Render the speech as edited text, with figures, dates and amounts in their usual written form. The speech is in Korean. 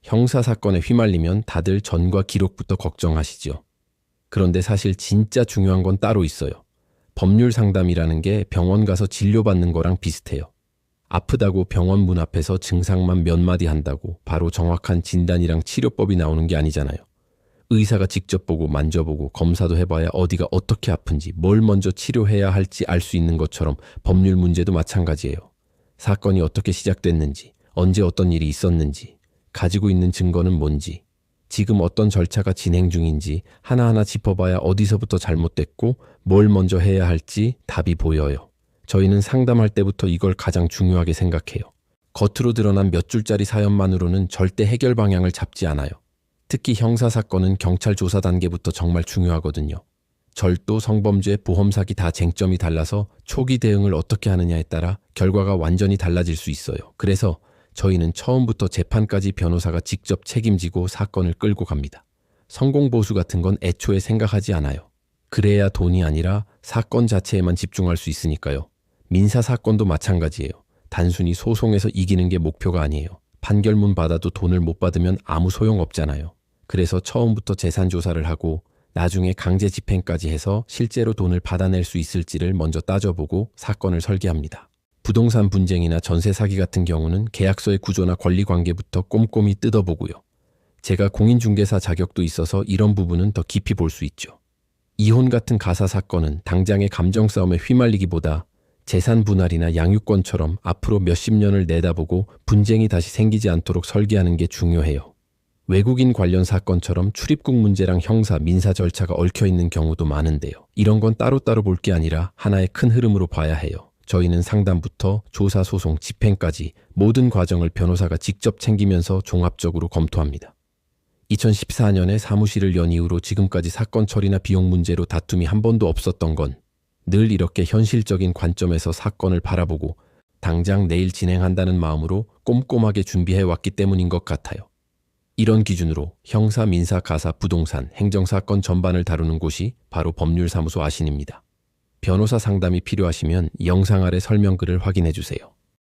형사사건에 휘말리면 다들 전과 기록부터 걱정하시죠. 그런데 사실 진짜 중요한 건 따로 있어요. 법률 상담이라는 게 병원 가서 진료받는 거랑 비슷해요. 아프다고 병원 문 앞에서 증상만 몇 마디 한다고 바로 정확한 진단이랑 치료법이 나오는 게 아니잖아요. 의사가 직접 보고 만져보고 검사도 해봐야 어디가 어떻게 아픈지 뭘 먼저 치료해야 할지 알 수 있는 것처럼 법률 문제도 마찬가지예요. 사건이 어떻게 시작됐는지, 언제 어떤 일이 있었는지, 가지고 있는 증거는 뭔지, 지금 어떤 절차가 진행 중인지 하나하나 짚어봐야 어디서부터 잘못됐고 뭘 먼저 해야 할지 답이 보여요. 저희는 상담할 때부터 이걸 가장 중요하게 생각해요. 겉으로 드러난 몇 줄짜리 사연만으로는 절대 해결 방향을 잡지 않아요. 특히 형사사건은 경찰 조사 단계부터 정말 중요하거든요. 절도, 성범죄, 보험사기 다 쟁점이 달라서 초기 대응을 어떻게 하느냐에 따라 결과가 완전히 달라질 수 있어요. 그래서 저희는 처음부터 재판까지 변호사가 직접 책임지고 사건을 끌고 갑니다. 성공보수 같은 건 애초에 생각하지 않아요. 그래야 돈이 아니라 사건 자체에만 집중할 수 있으니까요. 민사사건도 마찬가지예요. 단순히 소송에서 이기는 게 목표가 아니에요. 판결문 받아도 돈을 못 받으면 아무 소용 없잖아요. 그래서 처음부터 재산 조사를 하고 나중에 강제 집행까지 해서 실제로 돈을 받아낼 수 있을지를 먼저 따져보고 사건을 설계합니다. 부동산 분쟁이나 전세 사기 같은 경우는 계약서의 구조나 권리관계부터 꼼꼼히 뜯어보고요. 제가 공인중개사 자격도 있어서 이런 부분은 더 깊이 볼 수 있죠. 이혼 같은 가사 사건은 당장의 감정 싸움에 휘말리기보다 재산 분할이나 양육권처럼 앞으로 몇십 년을 내다보고 분쟁이 다시 생기지 않도록 설계하는 게 중요해요. 외국인 관련 사건처럼 출입국 문제랑 형사, 민사 절차가 얽혀있는 경우도 많은데요. 이런 건 따로따로 볼 게 아니라 하나의 큰 흐름으로 봐야 해요. 저희는 상담부터 조사, 소송, 집행까지 모든 과정을 변호사가 직접 챙기면서 종합적으로 검토합니다. 2014년에 사무실을 연 이후로 지금까지 사건 처리나 비용 문제로 다툼이 한 번도 없었던 건 늘 이렇게 현실적인 관점에서 사건을 바라보고 당장 내일 진행한다는 마음으로 꼼꼼하게 준비해왔기 때문인 것 같아요. 이런 기준으로 형사, 민사, 가사, 부동산, 행정사건 전반을 다루는 곳이 바로 법률사무소 아신입니다. 변호사 상담이 필요하시면 영상 아래 설명글을 확인해 주세요.